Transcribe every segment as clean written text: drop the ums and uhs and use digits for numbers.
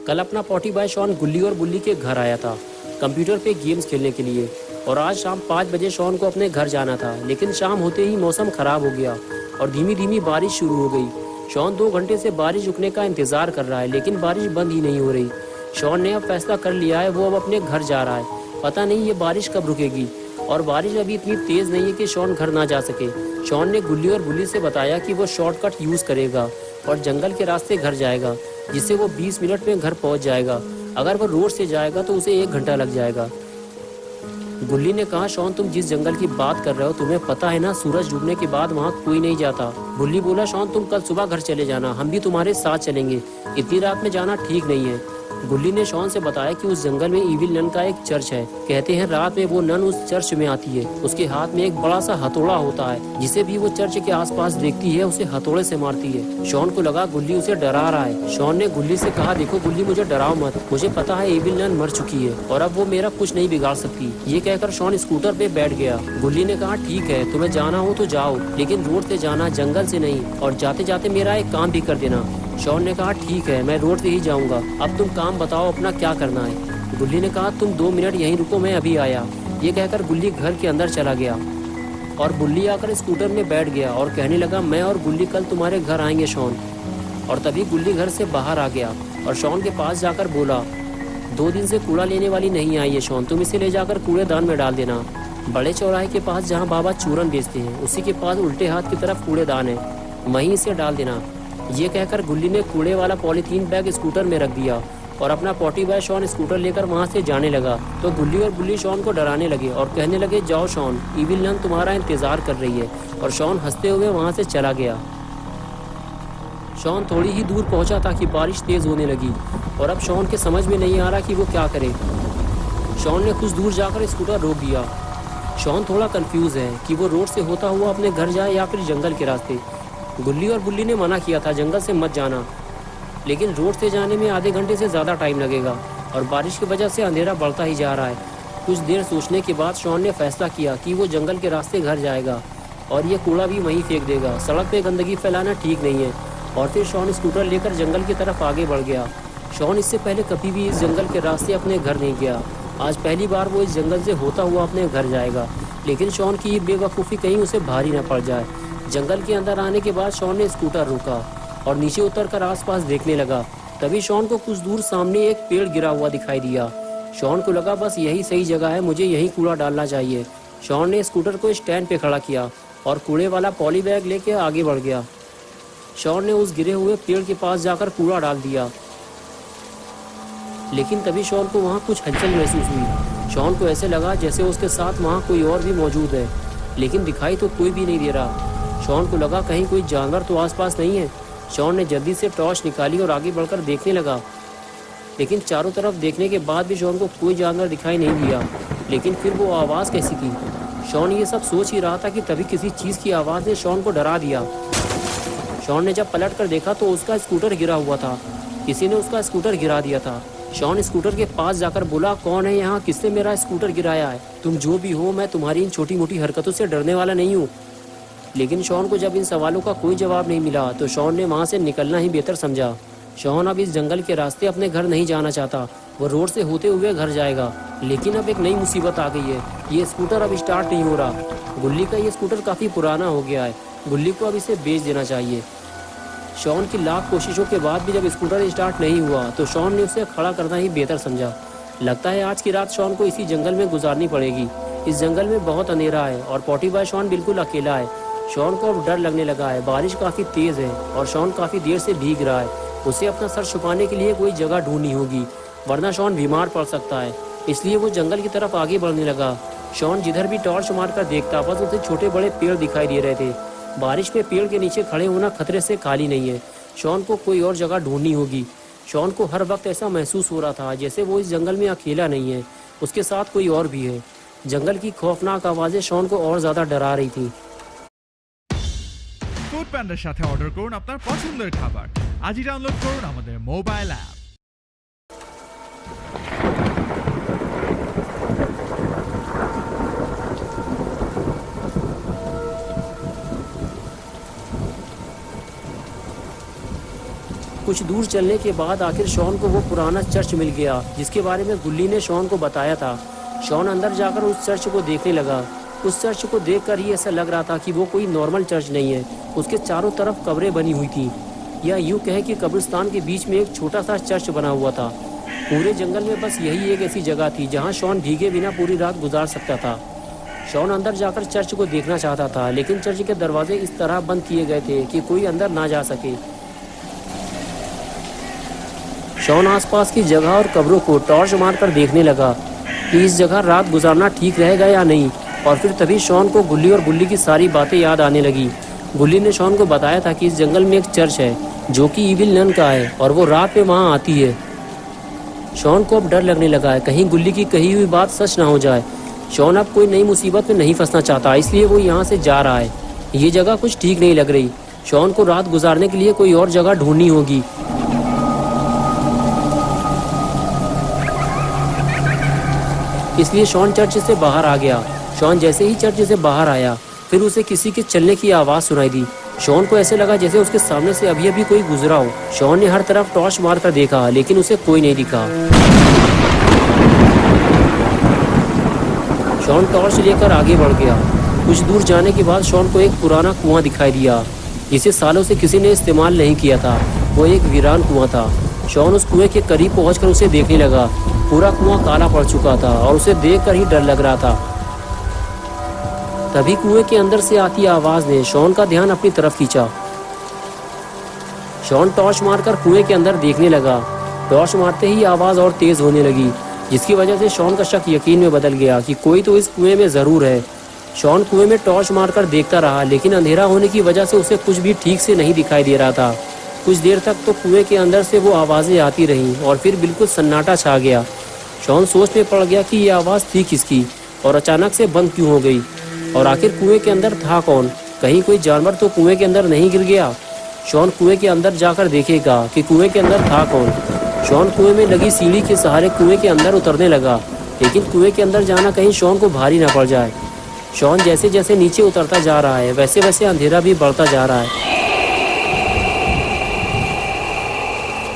कल अपना potty boy Shawn गुल्ली और बुल्ली के घर आया था कंप्यूटर पे गेम्स खेलने के लिए। और आज शाम 5 बजे शॉन को अपने घर जाना था, लेकिन शाम होते ही मौसम खराब हो गया और धीमी धीमी बारिश शुरू हो गई। शॉन 2 घंटे से बारिश रुकने का इंतजार कर रहा है, लेकिन बारिश बंद ही नहीं हो रही। शॉन ने अब फैसला कर लिया है, वो अब अपने घर जा रहा है। पता नहीं ये बारिश कब रुकेगी, और बारिश अभी इतनी तेज नहीं है कि शॉन घर ना जा सके। शॉन ने गुल्ली और बुल्ली से बताया कि वो शॉर्टकट यूज करेगा और जंगल के रास्ते घर जाएगा, जिससे वो 20 मिनट में घर पहुंच जाएगा। अगर वो रोड से जाएगा तो उसे 1 घंटा लग जाएगा। गुल्ली ने कहा, शॉन तुम जिस जंगल की बात कर रहे हो तुम्हें पता है ना, सूरज डूबने के बाद वहाँ कोई नहीं जाता। बुल्ली बोला, शॉन तुम कल सुबह घर चले जाना, हम भी तुम्हारे साथ चलेंगे। इतनी रात में जाना ठीक नहीं है। गुल्ली ने शॉन से बताया कि उस जंगल में ईविल नन का एक चर्च है। कहते हैं रात में वो नन उस चर्च में आती है। उसके हाथ में एक बड़ा सा हथौड़ा होता है, जिसे भी वो चर्च के आसपास देखती है उसे हथौड़े से मारती है। शॉन को लगा गुल्ली उसे डरा रहा है। शॉन ने गुल्ली से कहा, देखो गुल्ली मुझे डराओ मत, मुझे पता है ईविल नन मर चुकी है और अब वो मेरा कुछ नहीं बिगाड़ सकती। ये कहकर शॉन स्कूटर पे बैठ गया। गुल्ली ने कहा, ठीक है तुम्हें जाना हो तो जाओ, लेकिन रोड से जाना, जंगल से नहीं, और जाते जाते मेरा एक काम भी कर देना। शॉन ने कहा, ठीक है मैं रोड से ही जाऊंगा, अब तुम काम बताओ अपना क्या करना है। गुल्ली ने कहा, तुम 2 मिनट यहीं रुको, मैं अभी आया। ये कहकर गुल्ली घर के अंदर चला गया और बुल्ली आकर स्कूटर में बैठ गया और कहने लगा, मैं और गुल्ली कल तुम्हारे घर आएंगे शॉन। और तभी गुल्ली घर से बाहर आ गया और शॉन के पास जाकर बोला, 2 दिन से कूड़ा लेने वाली नहीं आई है शॉन, तुम इसे ले जाकर कूड़ेदान में डाल देना। बड़े चौराहे के पास जहाँ बाबा चूरन बेचते हैं उसी के पास उल्टे हाथ की तरफ कूड़ेदान है, वहीं इसे डाल देना। ये कहकर गुल्ली ने कूड़े वाला पॉलीथीन बैग स्कूटर में रख दिया और अपना पॉटी बॉय शॉन स्कूटर लेकर वहां से जाने लगा। तो गुल्ली और बुल्ली शॉन को डराने लगे और कहने लगे, जाओ शॉन, ईविल नन तुम्हारा इंतजार कर रही है। और शॉन हंसते हुए वहां से चला गया। शॉन थोड़ी ही दूर पहुंचा था कि बारिश तेज होने लगी और अब शॉन के समझ में नहीं आ रहा कि वो क्या करे। शॉन ने कुछ दूर जाकर स्कूटर रोक दिया। शॉन थोड़ा कंफ्यूज है कि वो रोड से होता हुआ अपने घर जाए या फिर जंगल के रास्ते। गुल्ली और बुल्ली ने मना किया था जंगल से मत जाना, लेकिन रोड से जाने में आधे घंटे से ज़्यादा टाइम लगेगा और बारिश की वजह से अंधेरा बढ़ता ही जा रहा है। कुछ देर सोचने के बाद शॉन ने फैसला किया कि वो जंगल के रास्ते घर जाएगा और ये कूड़ा भी वहीं फेंक देगा। सड़क पे गंदगी फैलाना ठीक नहीं है। और फिर शॉन स्कूटर लेकर जंगल की तरफ आगे बढ़ गया। शॉन इससे पहले कभी भी इस जंगल के रास्ते अपने घर नहीं गया। आज पहली बार वो इस जंगल से होता हुआ अपने घर जाएगा, लेकिन शॉन की बेवकूफ़ी कहीं उसे भारी न पड़ जाए। जंगल के अंदर आने के बाद शॉन ने स्कूटर रोका और नीचे उतरकर आसपास देखने लगा। तभी शॉन को कुछ दूर सामने एक पेड़ गिरा हुआ दिखाई दिया। शॉन को लगा बस यही सही जगह है, मुझे यही कूड़ा डालना चाहिए। शॉन ने स्कूटर को स्टैंड पे खड़ा किया और कूड़े वाला पॉली बैग लेके आगे बढ़ गया। शॉन ने उस गिरे हुए पेड़ के पास जाकर कूड़ा डाल दिया, लेकिन तभी शॉन को वहाँ कुछ हलचल महसूस हुई। शॉन को ऐसे लगा जैसे उसके साथ वहाँ कोई और भी मौजूद है, लेकिन दिखाई तो कोई भी नहीं दे रहा। शॉन को लगा कहीं कोई जानवर तो आसपास नहीं है। शॉन ने जल्दी से टॉर्च निकाली और आगे बढ़कर देखने लगा, लेकिन चारों तरफ देखने के बाद भी शॉन को कोई जानवर दिखाई नहीं दिया। लेकिन फिर वो आवाज़ कैसी थी? शॉन ये सब सोच ही रहा था कि तभी किसी चीज़ की आवाज़ ने शॉन को डरा दिया। शॉन ने जब पलट कर देखा तो उसका स्कूटर गिरा हुआ था। किसी ने उसका स्कूटर गिरा दिया था। शॉन स्कूटर के पास जाकर बोला, कौन है यहाँ, किसने मेरा स्कूटर गिराया है? तुम जो भी हो, मैं तुम्हारी इन छोटी मोटी हरकतों से डरने वाला नहीं हूँ। लेकिन शॉन को जब इन सवालों का कोई जवाब नहीं मिला तो शॉन ने वहाँ से निकलना ही बेहतर समझा। शॉन अब इस जंगल के रास्ते अपने घर नहीं जाना चाहता। वो रोड से होते हुए घर जाएगा, लेकिन अब एक नई मुसीबत आ गई है। ये स्कूटर अब स्टार्ट नहीं हो रहा। गुल्ली का ये स्कूटर काफ़ी पुराना हो गया है। गुल्ली को अब इसे बेच देना चाहिए। शॉन की लाख कोशिशों के बाद भी जब स्कूटर स्टार्ट नहीं हुआ तो शॉन ने उसे खड़ा करना ही बेहतर समझा। लगता है आज की रात शॉन को इसी जंगल में गुजारनी पड़ेगी। इस जंगल में बहुत अंधेरा है और पॉटी बॉय शॉन बिल्कुल अकेला है। शॉन को अब डर लगने लगा है। बारिश काफ़ी तेज़ है और शॉन काफ़ी देर से भीग रहा है। उसे अपना सर छुपाने के लिए कोई जगह ढूंढनी होगी, वरना शॉन बीमार पड़ सकता है। इसलिए वो जंगल की तरफ आगे बढ़ने लगा। शॉन जिधर भी टॉर्च मारकर देखता बस उसे छोटे बड़े पेड़ दिखाई दे रहे थे। बारिश में पेड़ के नीचे खड़े होना खतरे से खाली नहीं है। शॉन को कोई और जगह ढूंढनी होगी। शॉन को हर वक्त ऐसा महसूस हो रहा था जैसे वो इस जंगल में अकेला नहीं है, उसके साथ कोई और भी है। जंगल की खौफनाक आवाज़ें शॉन को और ज़्यादा डरा रही थी। ফুড প্যান্ডার সাথে অর্ডার করুন আপনার পছন্দের খাবার। আজই ডাউনলোড করুন আমাদের মোবাইল অ্যাপ। कुछ दूर चलने के बाद आखिर शॉन को वो पुराना चर्च मिल गया जिसके बारे में गुल्ली ने शॉन को बताया था। शॉन अंदर जाकर उस चर्च को देखने लगा। उस चर्च को देखकर ही ऐसा लग रहा था कि वो कोई नॉर्मल चर्च नहीं है। उसके चारों तरफ कब्रें बनी हुई थी, या यूँ कहे कि कब्रिस्तान के बीच में एक छोटा सा चर्च बना हुआ था। पूरे जंगल में बस यही एक ऐसी जगह थी जहाँ शॉन भीगे बिना पूरी रात गुजार सकता था। शॉन अंदर जाकर चर्च को देखना चाहता था, लेकिन चर्च के दरवाजे इस तरह बंद किए गए थे कि कोई अंदर ना जा सके। शॉन आसपास की जगह और कब्रों को टॉर्च मारकर देखने लगा कि इस जगह रात गुजारना ठीक रहेगा या नहीं। और फिर तभी शॉन को गुल्ली और बुल्ली की सारी बातें याद आने लगी। गुल्ली ने शॉन को बताया था कि इस जंगल में एक चर्च है जो कि इविल नन का है और वो रात में वहाँ आती है। शॉन को अब डर लगने लगा है, कहीं गुल्ली की कही हुई बात सच ना हो जाए। शॉन अब कोई नई मुसीबत में नहीं फंसना चाहता, इसलिए वो यहाँ से जा रहा है। ये जगह कुछ ठीक नहीं लग रही। शॉन को रात गुजारने के लिए कोई और जगह ढूंढनी होगी। इसलिए शॉन चर्च से बाहर आ गया। शॉन जैसे ही चर्च से बाहर आया, फिर उसे किसी के चलने की आवाज़ सुनाई दी। शॉन को ऐसे लगा जैसे उसके सामने से अभी अभी कोई गुजरा हो। शॉन ने हर तरफ टॉर्च मारकर देखा, लेकिन उसे कोई नहीं दिखा। शॉन टॉर्च लेकर आगे बढ़ गया। कुछ दूर जाने के बाद शॉन को एक पुराना कुआं दिखाई दिया जिसे सालों से किसी ने इस्तेमाल नहीं किया था। वो एक वीरान कुआं था। शॉन उस कुएं के करीब पहुंचकर उसे देखने लगा। पूरा कुआं काला पड़ चुका था और उसे देखकर ही डर लग रहा था। तभी कुएं के अंदर से आती आवाज ने शॉन का ध्यान अपनी तरफ खींचा। शॉन टॉर्च मारकर कुएं के अंदर देखने लगा। टॉर्च मारते ही आवाज और तेज होने लगी, जिसकी वजह से शॉन का शक यकीन में बदल गया कि कोई तो इस कुएं में जरूर है। शॉन कुएं में टॉर्च मारकर देखता रहा, लेकिन अंधेरा होने की वजह से उसे कुछ भी ठीक से नहीं दिखाई दे रहा था। कुछ देर तक तो कुएं के अंदर से वो आवाजें आती रहीं और फिर बिल्कुल सन्नाटा छा गया। शॉन सोच में पड़ गया कि ये आवाज़ थी किसकी और अचानक से बंद क्यों हो गई, और आखिर कुएं के अंदर था कौन। कहीं कोई जानवर तो कुएं के अंदर नहीं गिर गया। शॉन कुएं के अंदर जाकर देखेगा कि कुएं के अंदर था कौन। शॉन कुएं में लगी सीढ़ी के सहारे कुएं के अंदर उतरने लगा, लेकिन कुएं के अंदर जाना कहीं शॉन को भारी ना पड़ जाए। शॉन जैसे जैसे नीचे उतरता जा रहा है, वैसे वैसे अंधेरा भी बढ़ता जा रहा है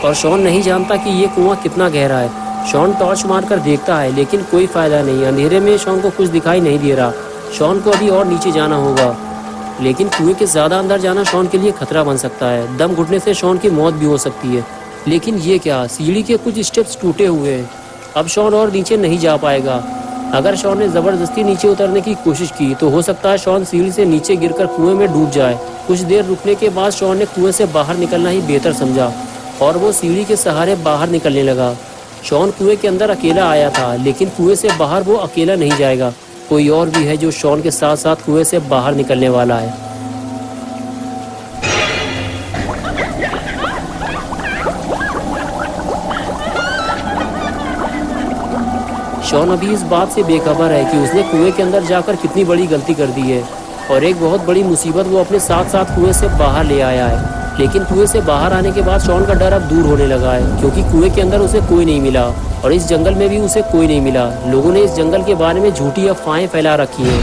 और शॉन नहीं जानता कि ये कुआं कितना गहरा है। शॉन टॉर्च मारकर देखता है, लेकिन कोई फायदा नहीं। अंधेरे में शॉन को कुछ दिखाई नहीं दे रहा। शॉन को अभी और नीचे जाना होगा, लेकिन कुएं के ज़्यादा अंदर जाना शॉन के लिए खतरा बन सकता है। दम घुटने से शॉन की मौत भी हो सकती है। लेकिन ये क्या, सीढ़ी के कुछ स्टेप्स टूटे हुए हैं। अब शॉन और नीचे नहीं जा पाएगा। अगर शॉन ने ज़बरदस्ती नीचे उतरने की कोशिश की तो हो सकता है शॉन सीढ़ी से नीचे गिरकर कुएं में डूब जाए। कुछ देर रुकने के बाद शॉन ने कुएं से बाहर निकलना ही बेहतर समझा और वो सीढ़ी के सहारे बाहर निकलने लगा। शॉन कुएं के अंदर अकेला आया था, लेकिन कुएं से बाहर वो अकेला नहीं जाएगा। कोई और भी है जो शॉन के साथ साथ कुएं से बाहर निकलने वाला है। शॉन अभी इस बात से बेखबर है कि उसने कुएं के अंदर जाकर कितनी बड़ी गलती कर दी है और एक बहुत बड़ी मुसीबत वो अपने साथ साथ कुएं से बाहर ले आया है। लेकिन कुएं से बाहर आने के बाद शॉन का डर अब दूर होने लगा है, क्योंकि कुएं के अंदर उसे कोई नहीं मिला और इस जंगल में भी उसे कोई नहीं मिला। लोगों ने इस जंगल के बारे में झूठी अफवाहें फैला रखी हैं।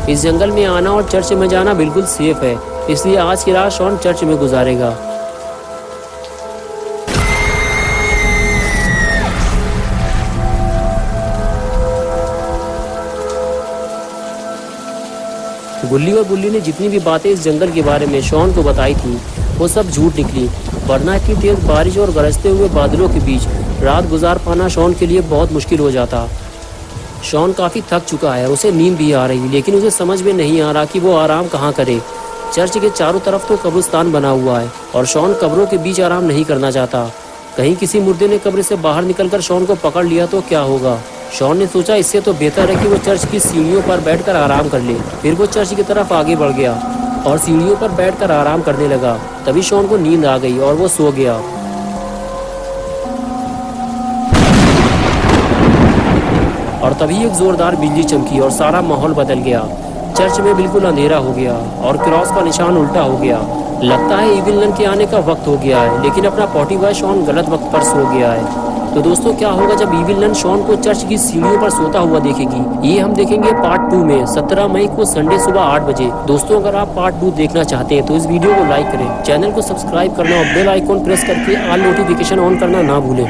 इस जंगल में आना और चर्च में जाना बिल्कुल सेफ है, इसलिए आज की रात शॉन चर्च में गुजारेगा। गुल्ली और बुल्ली ने जितनी भी बातें इस जंगल के बारे में शॉन को बताई थी, वो सब झूठ निकली, वरना इतनी तेज बारिश और गरजते हुए बादलों के बीच रात गुजार पाना शॉन के लिए बहुत मुश्किल हो जाता। शॉन काफ़ी थक चुका है, उसे नींद भी आ रही, लेकिन उसे समझ में नहीं आ रहा कि वो आराम कहाँ करे। चर्च के चारों तरफ तो कब्रिस्तान बना हुआ है और शॉन कब्रों के बीच आराम नहीं करना चाहता। कहीं किसी मुर्दे ने कब्र से बाहर निकलकर शॉन को पकड़ लिया तो क्या होगा। शॉन ने सोचा इससे तो बेहतर है कि वो चर्च की सीढ़ियों पर बैठकर आराम कर ले। फिर वो चर्च की तरफ आगे बढ़ गया और सीढ़ियों पर बैठकर आराम करने लगा। तभी शॉन को नींद आ गई और वो सो गया। और तभी एक जोरदार बिजली चमकी और सारा माहौल बदल गया। चर्च में बिल्कुल अंधेरा हो गया और क्रॉस का निशान उल्टा हो गया। लगता है इविल नन के आने का वक्त हो गया है, लेकिन अपना पॉटी बॉय शॉन गलत वक्त पर सो गया है। तो दोस्तों क्या होगा जब इविल नन शॉन को चर्च की सीढ़ियों पर सोता हुआ देखेगी, ये हम देखेंगे पार्ट 2 में 17 मई को संडे सुबह 8 बजे। दोस्तों अगर आप पार्ट 2 देखना चाहते हैं तो इस वीडियो को लाइक करें, चैनल को सब्सक्राइब करना और बेल आइकॉन प्रेस करके ऑल नोटिफिकेशन ऑन करना ना भूलें।